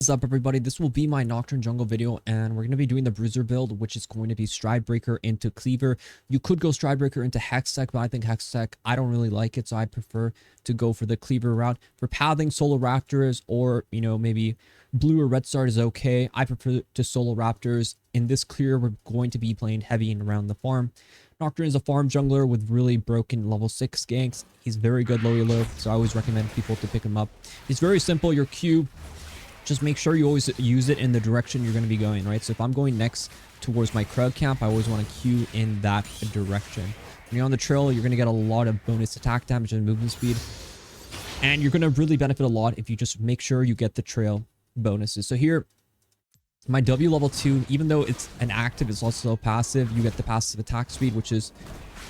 What's up, everybody? This will be my Nocturne jungle video, and we're going to be doing the bruiser build, which is going to be Stridebreaker into Cleaver. You could go Stridebreaker into Hextech, but I think Hextech, I don't really like it, so I prefer to go for the Cleaver route. For pathing, Solo Raptors, or, maybe blue or red start is okay. I prefer to Solo Raptors. In this clear, we're going to be playing heavy and around the farm. Nocturne is a farm jungler with really broken level 6 ganks. He's very good low elo, so I always recommend people to pick him up. He's very simple. Your Q, just make sure you always use it in the direction you're going to be going, right? So if I'm going next towards my crowd camp, I always want to Q in that direction. When you're on the trail, you're going to get a lot of bonus attack damage and movement speed. And you're going to really benefit a lot if you just make sure you get the trail bonuses. So here, my W level 2, even though it's an active, it's also passive. You get the passive attack speed, which is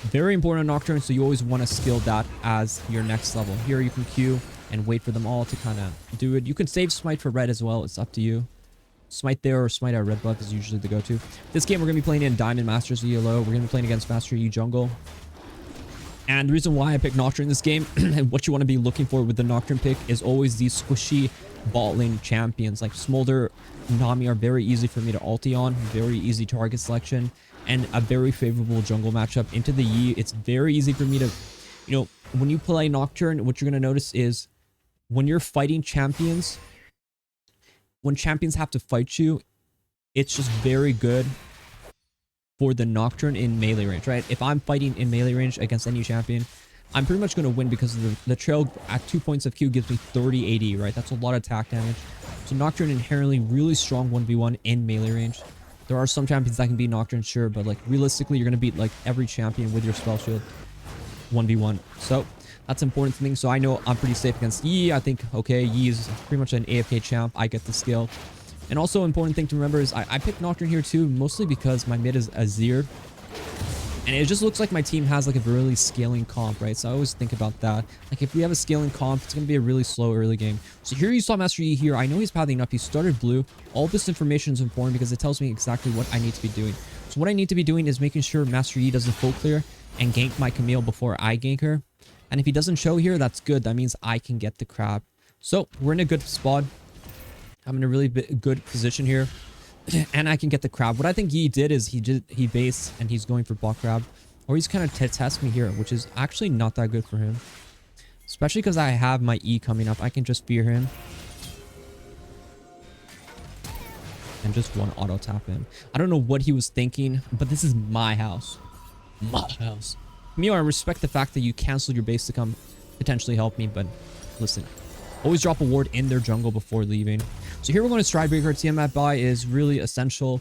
very important on Nocturne. So you always want to skill that as your next level. Here you can Q and wait for them all to kind of do it. You can save Smite for red as well. It's up to you. Smite there or Smite at red buff is usually the go-to. This game, we're going to be playing in Diamond Masters ELO. We're going to be playing against Master Yi Jungle. And the reason why I picked Nocturne in this game and what you want to be looking for with the Nocturne pick is always these squishy bot lane champions. Like Smolder, Nami are very easy for me to ulti on. Very easy target selection. And a very favorable jungle matchup into the Yi. It's very easy for me to, when you play Nocturne, what you're going to notice is when you're fighting champions, when champions have to fight you, it's just very good for the Nocturne in melee range, right? If I'm fighting in melee range against any champion, I'm pretty much going to win because the trail at 2 points of Q gives me 30 AD, right? That's a lot of attack damage. So Nocturne inherently really strong 1v1 in melee range. There are some champions that can beat Nocturne, sure, but like realistically, you're going to beat like every champion with your spell shield 1v1. So that's an important thing. So I know I'm pretty safe against Yi. I think, okay, Yi is pretty much an AFK champ. I get the skill. And also important thing to remember is I picked Nocturne here too, mostly because my mid is Azir. And it just looks like my team has like a really scaling comp, right? So I always think about that. Like if we have a scaling comp, it's going to be a really slow early game. So here you saw Master Yi here. I know he's pathing up. He started blue. All this information is important because it tells me exactly what I need to be doing. So what I need to be doing is making sure Master Yi doesn't full clear and gank my Camille before I gank her. And if he doesn't show here, that's good. That means I can get the crab. So we're in a good spot. I'm in a really good position here. And I can get the crab. What I think Yi did is he based and he's going for bot crab. Or he's kind of test me here, which is actually not that good for him. Especially because I have my E coming up. I can just fear him. And just one auto tap him. I don't know what he was thinking, but this is my house. My house. I respect the fact that you canceled your base to come potentially help me, but listen, always drop a ward in their jungle before leaving. So here we're going to Stridebreaker. Tiamat buy is really essential.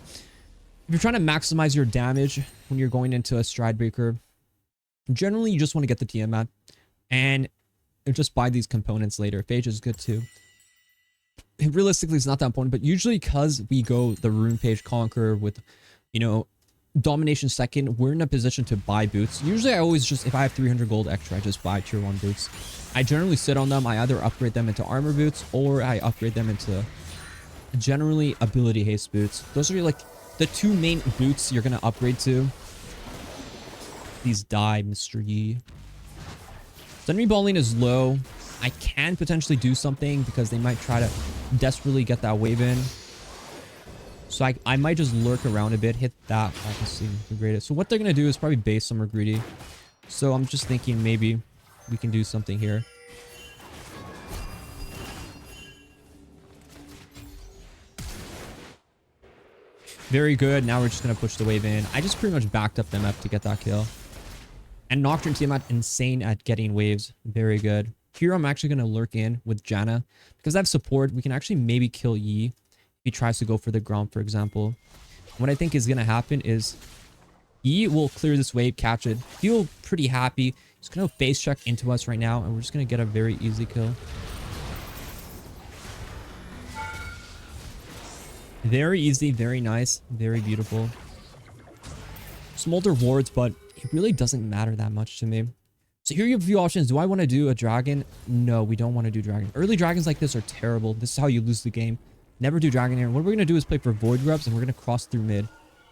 If you're trying to maximize your damage when you're going into a Stridebreaker, generally you just want to get the Tiamat and just buy these components later. Phage is good too. Realistically, it's not that important, but usually because we go the Rune Page Conqueror with, Domination second, we're in a position to buy boots. Usually I always just, if I have 300 gold extra, I just buy tier 1 boots. I generally sit on them. I either upgrade them into armor boots or I upgrade them into generally ability haste boots. Those are like the two main boots you're going to upgrade to. Please die, Mr. Yi. So enemy ball lane is low. I can potentially do something because they might try to desperately get that wave in. So I might just lurk around a bit, hit that. I can see the greatest. So what they're going to do is probably base some or greedy. So I'm just thinking maybe we can do something here. Very good. Now we're just going to push the wave in. I just pretty much backed up them up to get that kill. And Nocturne Tiamat insane at getting waves. Very good. Here I'm actually going to lurk in with Janna. Because I have support, we can actually maybe kill Yi. If he tries to go for the Gromp, for example. What I think is going to happen is Yi will clear this wave, catch it, feel pretty happy. He's going to face check into us right now, and we're just going to get a very easy kill. Very easy, very nice, very beautiful. Smolder wards, but it really doesn't matter that much to me. So here you have a few options. Do I want to do a dragon? No, we don't want to do dragon. Early dragons like this are terrible. This is how you lose the game. Never do dragon here. What we're going to do is play for void grubs, and we're going to cross through mid. And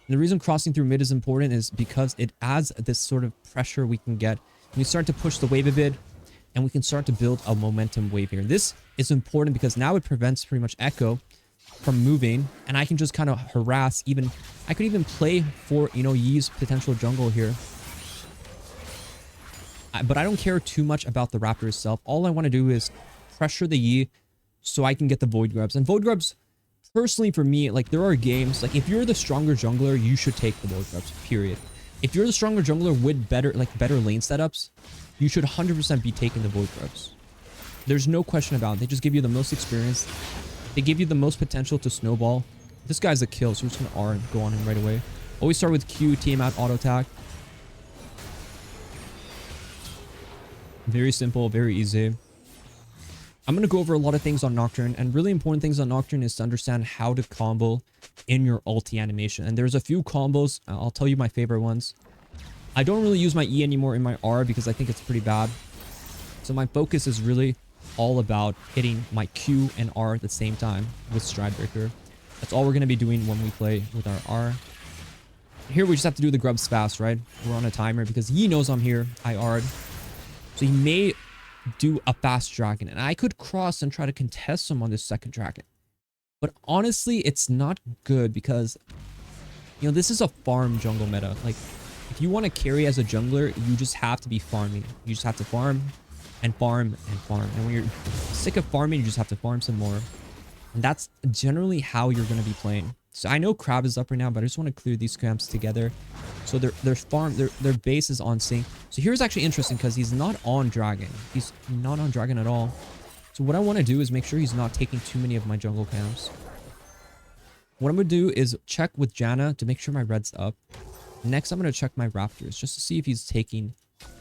the reason crossing through mid is important is because it adds this sort of pressure we can get. We start to push the wave a bit, and we can start to build a momentum wave here. This is important because now it prevents pretty much echo from moving, and I can just kind of harass. Even I could even play for, you know, Yi's potential jungle here. But I don't care too much about the Raptor itself. All I want to do is pressure the Yi so I can get the Void Grubs. And Void Grubs, personally for me, like there are games, like if you're the stronger jungler, you should take the Void Grubs, period. If you're the stronger jungler with better lane setups, you should 100% be taking the Void Grubs. There's no question about it. They just give you the most experience. They give you the most potential to snowball. This guy's a kill, so we're just gonna R and go on him right away. Always start with Q, team out, auto attack. Very simple, very easy. I'm going to go over a lot of things on Nocturne, and really important things on Nocturne is to understand how to combo in your ulti animation. And there's a few combos. I'll tell you my favorite ones. I don't really use my E anymore in my R because I think it's pretty bad. So my focus is really all about hitting my Q and R at the same time with Stridebreaker. That's all we're going to be doing when we play with our R. Here we just have to do the grubs fast, right? We're on a timer because Yi knows I'm here. I R'd. So he may do a fast dragon, and I could cross and try to contest him on this second dragon. But honestly, it's not good because, you know, this is a farm jungle meta. Like, if you want to carry as a jungler, you just have to be farming. You just have to farm and farm and farm. And when you're sick of farming, you just have to farm some more. And that's generally how you're going to be playing. So I know Crab is up right now, but I just want to clear these camps together. So their base is on sync. So here's actually interesting because he's not on dragon. He's not on dragon at all. So what I want to do is make sure he's not taking too many of my jungle camps. What I'm going to do is check with Janna to make sure my red's up. Next, I'm going to check my raptors just to see if he's taking,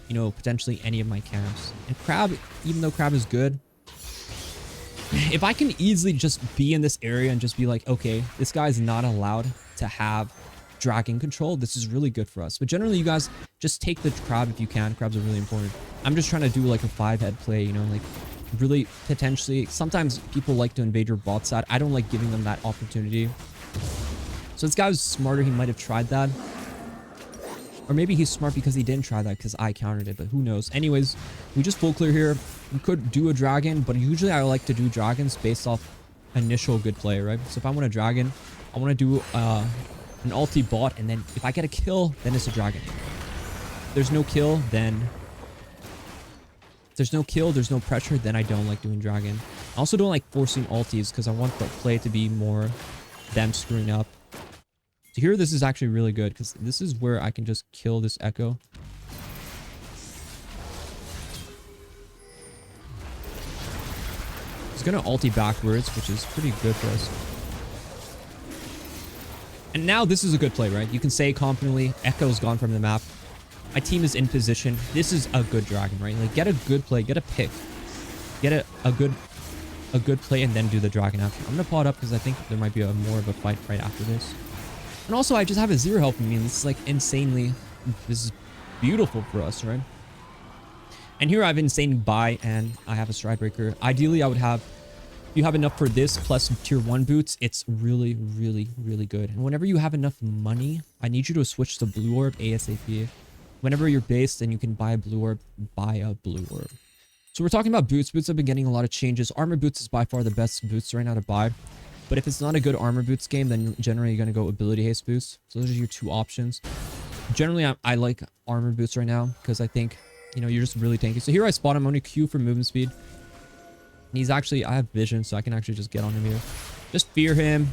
you know, potentially any of my camps. And Crab, even though Crab is good, if I can easily just be in this area and just be like, okay, this guy's not allowed to have dragon control, this is really good for us. But generally, you guys just take the Crab if you can. Crabs are really important. I'm just trying to do like a 5-head play, you know, like really potentially. Sometimes people like to invade your bot side. I don't like giving them that opportunity. So this guy was smarter. He might have tried that. Or maybe he's smart because he didn't try that because I countered it, but who knows. Anyways, we just full clear here. We could do a dragon, but usually I like to do dragons based off initial good play, right? So if I want a dragon, I want to do an ulti bot, and then if I get a kill, then it's a dragon. If there's no kill, then... If there's no kill, there's no pressure, then I don't like doing dragon. I also don't like forcing ultis because I want the play to be more them screwing up. So here, this is actually really good because this is where I can just kill this Echo. He's gonna ulti backwards, which is pretty good for us. And now this is a good play, right? You can say confidently, Echo's gone from the map. My team is in position. This is a good dragon, right? Like, get a good play, get a pick, get a good play, and then do the dragon after. I'm gonna pot up because I think there might be more of a fight right after this. And also, I just have a 0 health in me, and this is like insanely... This is beautiful for us, right? And here I have insane buy, and I have a Stridebreaker. Ideally, I would have... If you have enough for this plus tier 1 boots, it's really, really, really good. And whenever you have enough money, I need you to switch to Blue Orb ASAP. Whenever you're based and you can buy a Blue Orb, buy a Blue Orb. So we're talking about boots. Boots have been getting a lot of changes. Armor boots is by far the best boots right now to buy. But if it's not a good armor boots game, then generally you're going to go ability haste boost. So those are your two options. Generally, I like armor boots right now because I think, you know, you're just really tanky. So here I spot him. I'm going to Q for movement speed. And he's actually, I have vision, so I can actually just get on him here. Just fear him.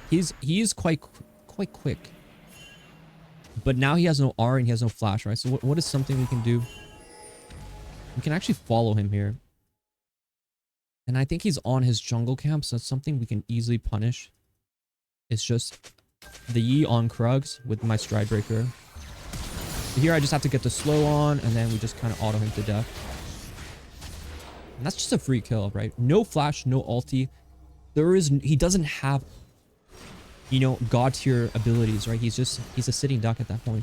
He's quite quick. But now he has no R and he has no flash, right? So what is something we can do? We can actually follow him here. And I think he's on his jungle camp, so it's something we can easily punish. It's just the Yi on Krugs with my Stridebreaker. Here I just have to get the slow on, and then we just kind of auto him to death. And that's just a free kill, right? No flash, no ulti. He doesn't have, you know, god tier abilities, right? He's a sitting duck at that point.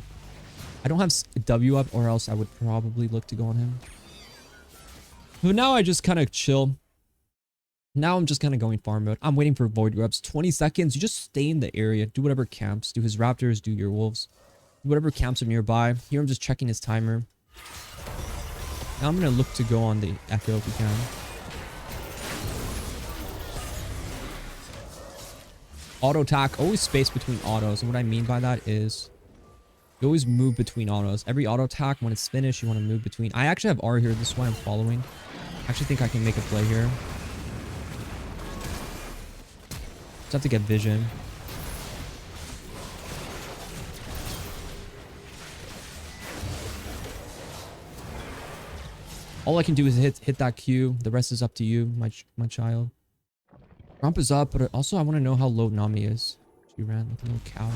I don't have W up, or else I would probably look to go on him. But now I just kind of chill. Now I'm just kind of going farm mode. I'm waiting for Void Grubs. 20 seconds. You just stay in the area. Do whatever camps. Do his raptors. Do your wolves. Do whatever camps are nearby. Here I'm just checking his timer. Now I'm going to look to go on the Echo if we can. Auto attack, always space between autos. And what I mean by that is you always move between autos. Every auto attack, when it's finished, you want to move between. I actually have R here. This is why I'm following. I actually think I can make a play here. Just have to get vision. All I can do is hit that Q. The rest is up to you, my child. Romp is up, but also I want to know how low Nami is. She ran like a little coward.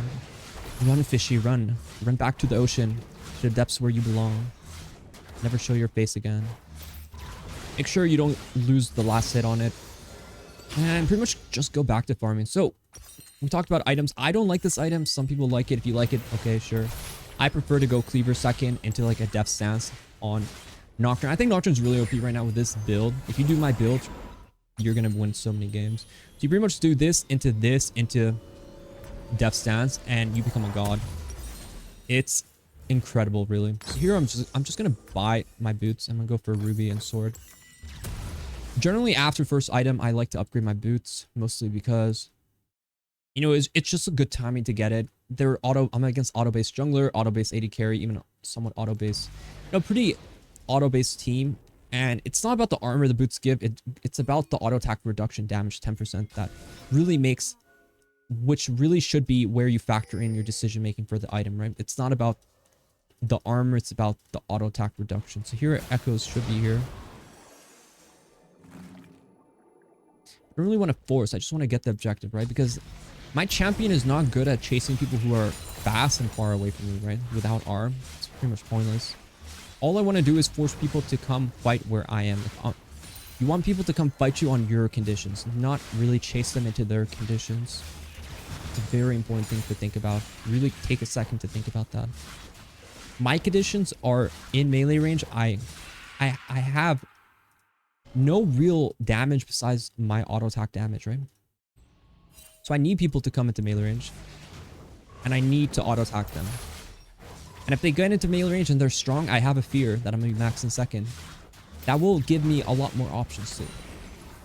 Run, fishy, run. Run back to the ocean. To the depths where you belong. Never show your face again. Make sure you don't lose the last hit on it. And pretty much just go back to farming. So, we talked about items. I don't like this item. Some people like it. If you like it, okay, sure. I prefer to go Cleaver second into like a depth stance on Nocturne. I think Nocturne's really OP right now with this build. If you do my build, you're going to win so many games. So you pretty much do this into depth stance and you become a god. It's incredible, really. So here I'm just going to buy my boots. I'm going to go for Ruby and Sword. Generally, after first item, I like to upgrade my boots, mostly because, you know, it's just a good timing to get it. I'm against auto-based jungler, auto-based AD carry, even somewhat auto-based. You know, pretty auto-based team. And it's not about the armor the boots give. It's about the auto attack reduction damage 10% that really makes, which really should be where you factor in your decision making for the item, right? It's not about the armor, it's about the auto attack reduction. So here Echoes should be here. I don't really want to force, I just want to get the objective, right? Because my champion is not good at chasing people who are fast and far away from me, right? Without R, it's pretty much pointless. All I want to do is force people to come fight where I am. You want people to come fight you on your conditions, not really chase them into their conditions. It's a very important thing to think about. Really take a second to think about that. My conditions are in melee range. I have no real damage besides my auto attack damage, right? So I need people to come into melee range. And I need to auto attack them. And if they get into melee range and they're strong, I have a fear that I'm going to be max in second. That will give me a lot more options too.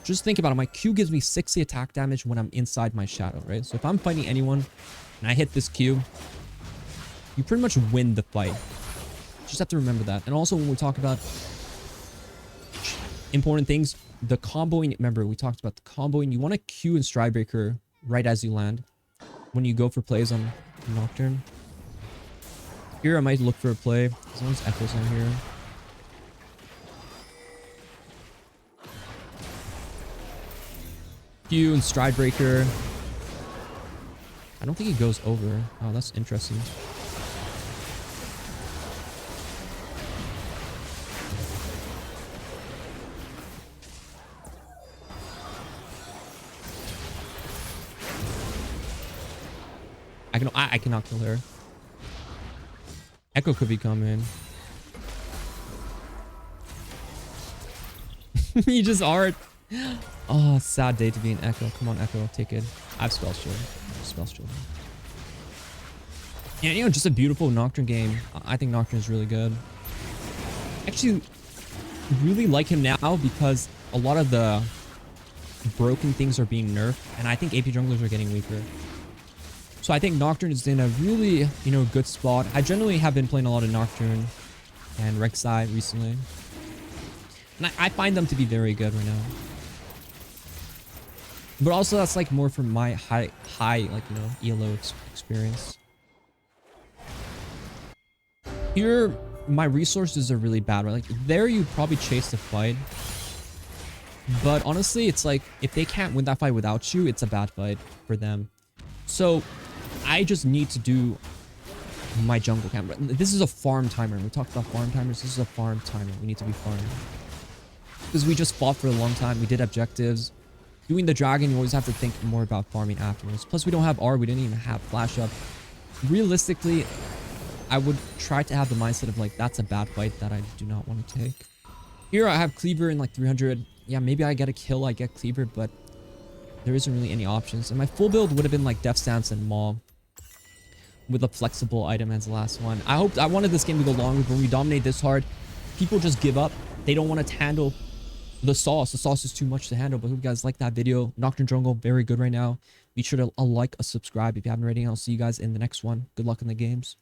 Just think about it. My Q gives me 60 attack damage when I'm inside my shadow, right? So if I'm fighting anyone and I hit this Q, you pretty much win the fight. Just have to remember that. And also when we talk about important things, the comboing, remember we talked about the comboing. You want to Q and Stride Breaker right as you land when you go for plays on Nocturne. Here I might look for a play as long as Echo's on here. Q and Stride Breaker. I don't think he goes over. Oh, that's interesting. I cannot kill her. Echo could be coming. You just aren't. Oh, sad day to be an Echo. Come on, Echo, take it. I have Spell Shield. Spell Shield. Yeah, you know, just a beautiful Nocturne game. I think Nocturne is really good. Actually, really like him now because a lot of the broken things are being nerfed, and I think AP junglers are getting weaker. So I think Nocturne is in a really, you know, good spot. I generally have been playing a lot of Nocturne and Rek'sai recently. And I find them to be very good right now. But also that's like more from my high like, you know, ELO experience. Here, my resources are really bad, right? Like there you probably chase the fight. But honestly, it's like if they can't win that fight without you, it's a bad fight for them. So I just need to do my jungle camp. This is a farm timer. We talked about farm timers. This is a farm timer. We need to be farming. Because we just fought for a long time. We did objectives. Doing the dragon, you always have to think more about farming afterwards. Plus, we don't have R. We didn't even have flash up. Realistically, I would try to have the mindset of like, that's a bad fight that I do not want to take. Here, I have Cleaver in like 300. Yeah, maybe I get a kill. I get Cleaver, but there isn't really any options. And my full build would have been like Death Stance and Maul with a flexible item as the last one. I wanted this game to go longer, but when we dominate this hard, people just give up. They don't want to handle The sauce is too much to handle. But hope you guys like that video. Nocturne jungle, very good right now. Be sure to like, a subscribe if you haven't already. I'll see you guys in the next one. Good luck in the games.